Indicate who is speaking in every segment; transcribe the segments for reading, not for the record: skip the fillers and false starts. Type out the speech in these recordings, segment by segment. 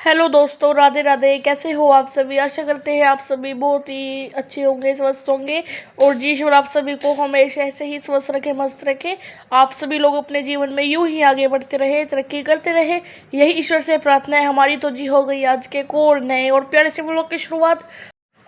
Speaker 1: Hello दोस्तों, राधे राधे। कैसे हो आप सभी? आशा करते हैं आप सभी बहुत ही अच्छे होंगे, स्वस्थ होंगे। और जी ईश्वर आप सभी को हमेशा ऐसे ही स्वस्थ रखे, मस्त रखे। आप सभी लोग अपने जीवन में यूं ही आगे बढ़ते रहे, तरक्की करते रहे, यही ईश्वर से प्रार्थना है हमारी। तो जी हो गई आज के को और नए और प्यारे से व्लॉग की शुरुआत।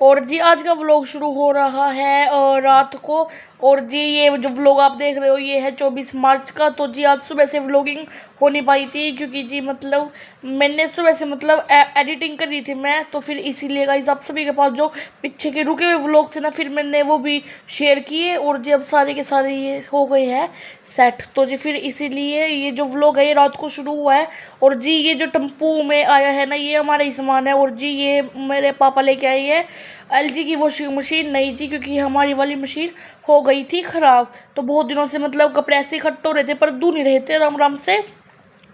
Speaker 1: और जी आज का व्लॉग शुरू हो रहा है रात को। और जी ये जो व्लॉग आप देख रहे हो ये है 24 मार्च का। तो जी आज सुबह से व्लॉगिंग हो नहीं पाई थी क्योंकि जी मतलब मैंने सुबह से मतलब एडिटिंग कर रही थी मैं, तो फिर इसीलिए गाइस आप सभी के पास जो पीछे के रुके हुए व्लॉग थे ना, फिर मैंने वो भी शेयर किए। और जी अब सारे के सारे ये हो गए हैं सेट। तो जी फिर इसीलिए ये जो व्लॉग है ये रात को शुरू हुआ है। और जी ये जो टेम्पू में आया है ना, ये हमारा ही सामान है। और जी ये मेरे पापा लेके आए हैं एलजी की वॉशिंग मशीन, नहीं जी क्योंकि हमारी वाली मशीन हो गई थी ख़राब। तो बहुत दिनों से मतलब कपड़े ऐसे इकट्ठे हो रहे थे पर धो नहीं रहे थे, आराम आराम से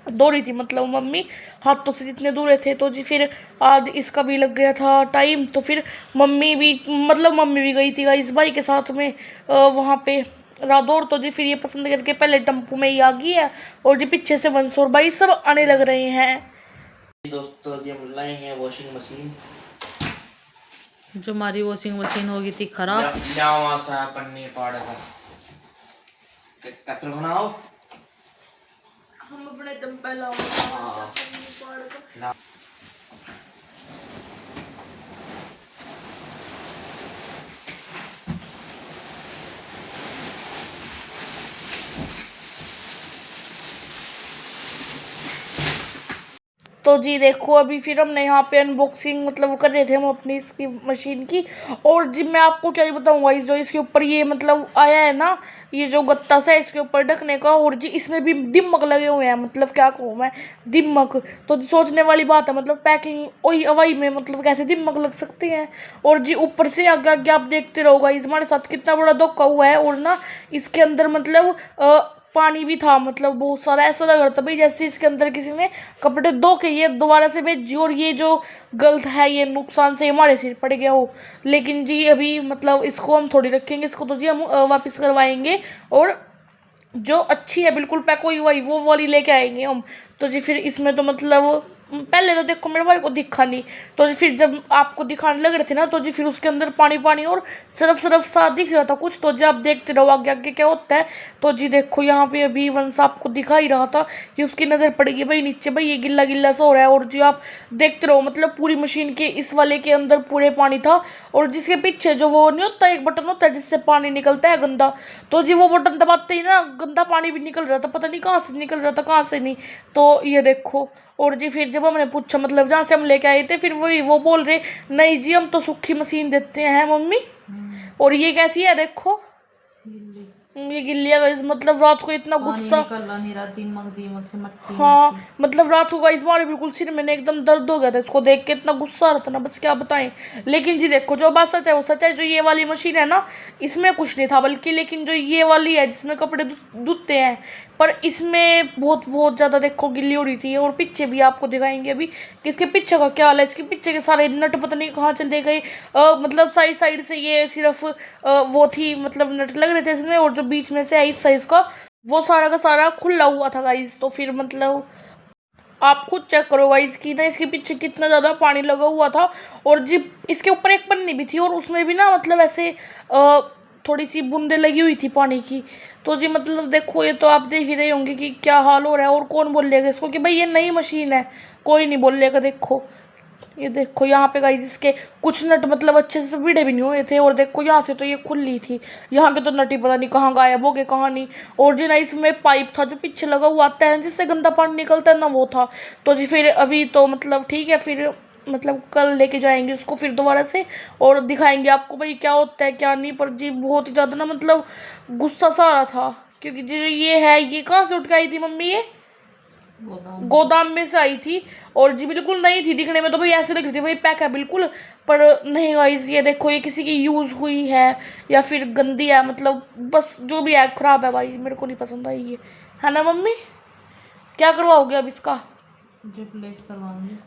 Speaker 1: धो रही थी मतलब मम्मी हाथों से जितने दूर थे। तो जी फिर आज इसका भी लग गया था टाइम। तो फिर मम्मी भी गई थी इस भाई के साथ में वहाँ पे रादौर। तो जी फिर ये पसंद करके पहले टेम्पू में ही आ गई है। और जी पीछे से वंश और भाई सब आने लग रहे हैं।
Speaker 2: दोस्तों जी हम लाए हैं वॉशिंग मशीन।
Speaker 3: जो हमारी वॉशिंग मशीन होगी थी खराब।
Speaker 2: पन्नी पाड़ का कचरा बनाओ।
Speaker 1: हम अपने दम पे लाओ। तो जी देखो अभी फिर हमने यहाँ पे अनबॉक्सिंग मतलब कर रहे थे हम अपनी इसकी मशीन की। और जी मैं आपको क्या ही बताऊँगा, इस जो इसके ऊपर ये मतलब आया है ना, ये जो गत्ता सा है इसके ऊपर ढकने का। और जी इसमें भी दिमक लगे हुए हैं, मतलब क्या कहूँ मैं, दिमक। तो सोचने वाली बात है, मतलब पैकिंग वही अवई में मतलब कैसे दिमक लग सकती हैं। और जी ऊपर से आगे आगे आप देखते रहोगा इस हमारे साथ कितना बड़ा धोखा हुआ है। और ना इसके अंदर मतलब पानी भी था, मतलब बहुत सारा। ऐसा लग रहा था भाई जैसे इसके अंदर किसी ने कपड़े धो के ये दोबारा से भेजी और ये जो गलत है ये नुकसान से हमारे सिर पड़ गया हो। लेकिन जी अभी मतलब इसको हम थोड़ी रखेंगे, इसको तो जी हम वापस करवाएंगे। और जो अच्छी है बिल्कुल पैक हुई हुई वो वाली लेके आएंगे हम। तो जी फिर इसमें तो मतलब पहले तो देखो मेरे भाई को दिखा नहीं। तो जी फिर जब आपको दिखाने लग रहे थे ना, तो जी फिर उसके अंदर पानी पानी और सरफ सरफ सा दिख रहा था कुछ। तो जी आप देखते रहो आगे आगे क्या होता है। तो जी देखो यहाँ पे अभी वंश आपको दिखा ही रहा था कि उसकी नज़र पड़ेगी भाई नीचे, भाई ये गिल्ला गिल्ला सा हो रहा है। और जी आप देखते रहो मतलब पूरी मशीन के इस वाले के अंदर पूरे पानी था। और जिसके पीछे जो वो नहीं होता एक बटन होता है जिससे पानी निकलता है गंदा, तो जी वो बटन दबाते ही ना गंदा पानी भी निकल रहा था, पता नहीं कहाँ से निकल रहा था कहाँ से नहीं। तो ये देखो। और जी फिर जब हमने पूछा मतलब जहाँ से हम लेके आए थे, फिर वही वो बोल रहे नहीं जी हम तो सूखी मशीन देते हैं मम्मी। और ये कैसी है देखो, ये गिल्ली है guys, मतलब रात को इतना
Speaker 3: पानी
Speaker 1: गुस्सा।
Speaker 3: निकल रहा नहीं रहा, दिमक दिमक से मट्टी
Speaker 1: हाँ
Speaker 3: मट्टी।
Speaker 1: मतलब रात को गाइस हमारे बिल्कुल सिर में एकदम दर्द हो गया था इसको देख के, इतना गुस्सा आ रहा था ना बस क्या बताएं। लेकिन जी देखो जो बात सच है वो सच है, जो ये वाली मशीन है ना इसमें कुछ नहीं था बल्कि, लेकिन जो ये वाली है जिसमें कपड़े धुलते हैं, पर इसमें बहुत बहुत ज़्यादा देखो गिल्ली हो रही थी। और पीछे भी आपको दिखाएंगे अभी कि इसके पीछे का क्या हाल है। इसके पीछे के सारे नट पता नहीं कहाँ चले गए। मतलब साइड साइड से ये सिर्फ वो थी मतलब नट लग रहे थे इसमें, और जो बीच में से है इस साइज का वो सारा का सारा खुला हुआ था गाइस। तो फिर मतलब आप खुद चेक करो गाइस कि ना इसके पीछे कितना ज़्यादा पानी लगा हुआ था। और जी इसके ऊपर एक पन्नी भी थी और उसमें भी ना मतलब ऐसे थोड़ी सी बूंदे लगी हुई थी पानी की। तो जी मतलब देखो ये तो आप देख ही रहे होंगे कि क्या हाल हो रहा है। और कौन बोलेगा इसको कि भाई ये नई मशीन है, कोई नहीं बोलेगा। देखो ये देखो यहाँ पे गाइस इसके कुछ नट मतलब अच्छे से भिड़े भी नहीं हुए थे। और देखो यहाँ से तो ये खुली थी, यहाँ के तो नट ही पता नहीं कहाँ गायब हो गए कहाँ नहीं। और जी ना इसमें पाइप था जो पीछे लगा हुआ आता है जिससे गंदा पानी निकलता है ना, वो था। तो जी फिर अभी तो मतलब ठीक है, फिर मतलब कल लेके जाएंगे उसको फिर दोबारा से और दिखाएंगे आपको भाई क्या होता है क्या नहीं। पर जी बहुत ही ज़्यादा ना मतलब गुस्सा सा आ रहा था क्योंकि जी ये है ये कहाँ से उठ के आई थी मम्मी, ये गोदाम में से आई थी। और जी बिल्कुल नहीं थी दिखने में, तो भाई ऐसे लग रही थी भाई पैक है बिल्कुल। पर नहीं गाइस ये देखो ये किसी की यूज़ हुई है या फिर गंदी है, मतलब बस जो भी है ख़राब है भाई, मेरे को नहीं पसंद आई ये, है ना मम्मी? क्या करवाओगे अब इसका?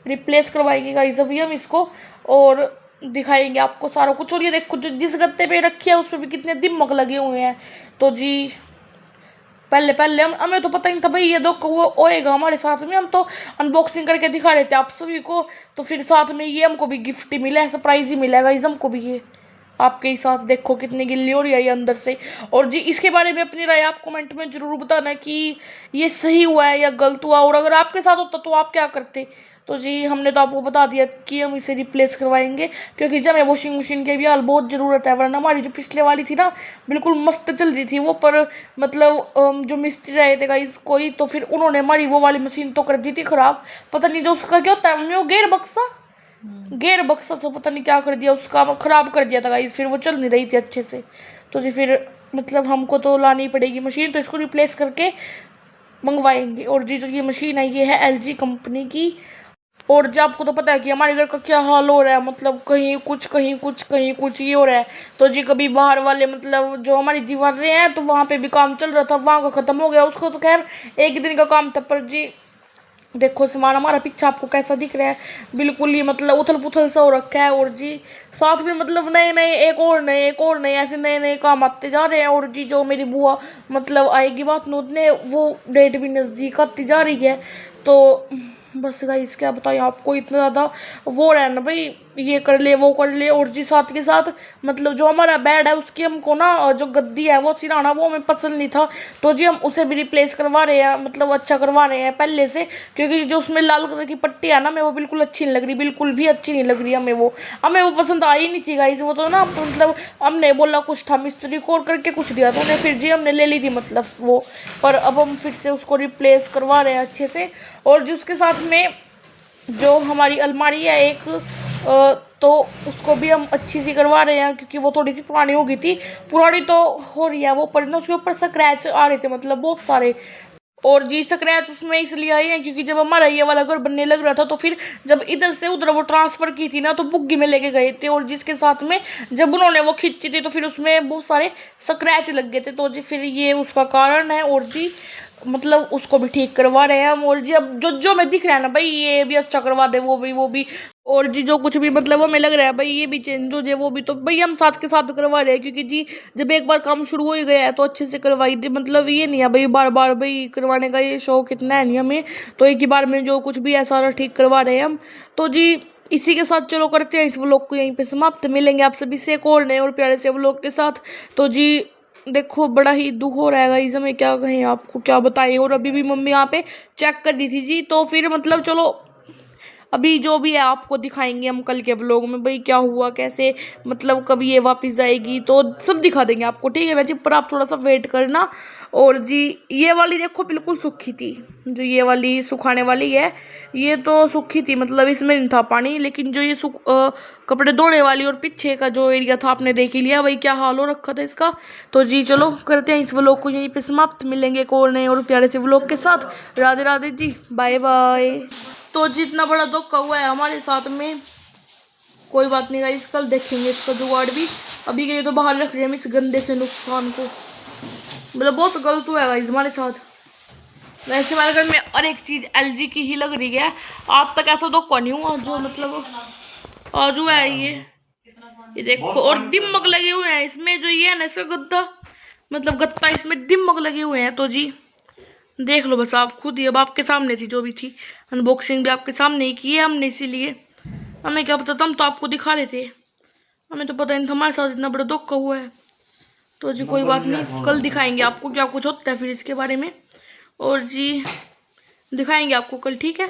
Speaker 1: रिप्लेस करवाएंगे गाइस अभी हम इसको और दिखाएंगे आपको सारा कुछ। और ये देखो जो जिस गत्ते पे रखी है उस पर भी कितने दिमाग लगे हुए हैं। तो जी पहले पहले हमें तो पता ही नहीं था भाई ये दो वो होएगा हमारे साथ में। हम तो अनबॉक्सिंग करके दिखा रहे थे आप सभी को, तो फिर साथ में ये हमको भी गिफ्ट ही मिला है, सरप्राइज ही मिलेगा इस हमको भी। ये आपके ही साथ देखो कितनी गिल्ली हो रही है ये अंदर से। और जी इसके बारे में अपनी राय आप कमेंट में जरूर बताना कि ये सही हुआ है या गलत हुआ, और अगर आपके साथ होता तो आप क्या करते। तो जी हमने तो आपको बता दिया कि हम इसे रिप्लेस करवाएंगे, क्योंकि जब हमें वॉशिंग मशीन की भी हाल बहुत ज़रूरत है, वरना हमारी जो पिछले वाली थी ना बिल्कुल मस्त चल रही थी वो, पर मतलब जो मिस्त्री रहे थे गाइस कोई, तो फिर उन्होंने हमारी वो वाली मशीन तो कर दी थी ख़राब। पता नहीं जो उसका क्या होता है मम्मी, वो गेयर बक्सा से पता नहीं क्या कर दिया उसका, ख़राब कर दिया था गाइस, फिर वो चल नहीं रही थी अच्छे से। तो जी फिर मतलब हमको तो लानी पड़ेगी मशीन, तो इसको रिप्लेस करके मंगवाएंगे। और जी जो ये मशीन है ये है LG कंपनी की। और जो आपको तो पता है कि हमारे घर का क्या हाल हो रहा है, मतलब कहीं कुछ कहीं कुछ कहीं कुछ ये हो रहा है। तो जी कभी बाहर वाले मतलब जो हमारी दीवारें हैं तो वहाँ पे भी काम चल रहा था, वहाँ का ख़त्म हो गया, उसको तो खैर एक ही दिन का काम था। पर जी देखो सामान हमारा पीछे आपको कैसा दिख रहा है, बिल्कुल ही मतलब उथल पुथल सा हो रखा है। और जी साथ में मतलब नए नए एक और नए ऐसे नए नए काम आते जा रहे हैं। और जी जो मेरी बुआ मतलब आएगी बात नूतने, वो डेट भी नज़दीक आती जा रही है। तो बस गाइस क्या बताएं आपको, इतना ज़्यादा वो रहा ना भाई, ये कर ले वो कर ले। और जी साथ के साथ मतलब जो हमारा बेड है उसकी हमको ना जो गद्दी है वो सिराना वो हमें पसंद नहीं था, तो जी हम उसे भी रिप्लेस करवा रहे हैं, मतलब अच्छा करवा रहे हैं पहले से। क्योंकि जो उसमें लाल कलर की पट्टी है ना हमें वो बिल्कुल अच्छी नहीं लग रही, बिल्कुल भी अच्छी नहीं लग रही हमें वो पसंद आई नहीं थी गाइस। वो तो ना मतलब हमने बोला कुछ था मिस्त्री को और करके कुछ दिया था उन्हें, फिर जी हमने ले ली थी मतलब वो। पर अब हम फिर से उसको रिप्लेस करवा रहे हैं अच्छे से। और जी उसके साथ में जो हमारी अलमारी है एक तो उसको भी हम अच्छी सी करवा रहे हैं, क्योंकि वो थोड़ी सी पुरानी हो गई थी, पुरानी तो हो रही है वो, पर ना उसके ऊपर स्क्रैच आ रहे थे मतलब बहुत सारे। और जी स्क्रैच उसमें इसलिए आई है क्योंकि जब हमारा ये वाला घर बनने लग रहा था तो फिर जब इधर से उधर वो ट्रांसफ़र की थी ना तो बुग्गी में लेके गए थे, और जिसके साथ में जब उन्होंने वो खींची थी तो फिर उसमें बहुत सारे स्क्रैच लग गए थे, तो जी फिर ये उसका कारण है। और जी मतलब उसको भी ठीक करवा रहे हैं हम। और जी अब जो जो मैं दिख रहा है ना भाई ये भी अच्छा करवा दे वो भी। और जी जो कुछ भी मतलब हमें लग रहा है भाई ये भी चेंज हो जाए वो भी, तो भाई हम साथ के साथ करवा रहे हैं, क्योंकि जी जब एक बार काम शुरू हो ही गया है तो अच्छे से करवाई दे, मतलब ये नहीं है भाई बार बार भाई करवाने का ये शौक इतना है नहीं हमें, तो एक ही बार में जो कुछ भी है सारा ठीक करवा रहे हैं हम। तो जी इसी के साथ चलो करते हैं इस व्लॉग को यहीं पे समाप्त, मिलेंगे आप सभी से एक और नए और प्यारे से व्लॉग के साथ। तो जी देखो बड़ा ही दुख हो रहा है गाइस, हमें क्या कहें आपको क्या बताएं। और अभी भी मम्मी यहाँ पे चेक कर दी थी जी, तो फिर मतलब चलो अभी जो भी है आपको दिखाएंगे हम कल के व्लॉग में भाई क्या हुआ कैसे, मतलब कभी ये वापस जाएगी तो सब दिखा देंगे आपको, ठीक है ना जी। पर आप थोड़ा सा वेट करना। और जी ये वाली देखो बिल्कुल सूखी थी, जो ये वाली सुखाने वाली है ये तो सूखी थी, मतलब इसमें नहीं था पानी, लेकिन जो ये कपड़े धोने वाली और पीछे का जो एरिया था आपने देख ही लिया भाई क्या हाल हो रखा था इसका। तो जी चलो करते हैं इस व्लॉग को यहीं पे समाप्त, मिलेंगे एक और नए और प्यारे से व्लॉग के साथ। Radhe Radhe ji, bye bye. तो जितना बड़ा धोखा हुआ है हमारे साथ में, कोई बात नहीं गाइस कल देखेंगे इसका जुगाड़ भी, अभी के लिए तो बाहर रख रहे हैं हम इस गंदे से नुकसान को, मतलब बहुत गलत हुआ है गाइस हमारे साथ। वैसे हमारे घर में और एक चीज़ LG की ही लग रही है, आज तक ऐसा धोखा नहीं हुआ जो मतलब आज हुआ है ये देखो। और दिमक लगे हुए हैं इसमें, जो ये है ना इसका गद्दा मतलब गत्ता इसमें दिमक लगे हुए हैं। तो जी देख लो बस आप खुद ही, अब आपके सामने थी जो भी थी, अनबॉक्सिंग भी आपके सामने ही की है हमने, इसीलिए हमें क्या पता था, हम तो आपको दिखा रहे थे, हमें तो पता नहीं था हमारे साथ इतना बड़ा धोखा हुआ है। तो जी कोई बात नहीं कल दिखाएंगे आपको क्या कुछ होता है फिर इसके बारे में, और जी दिखाएंगे आपको कल, ठीक है।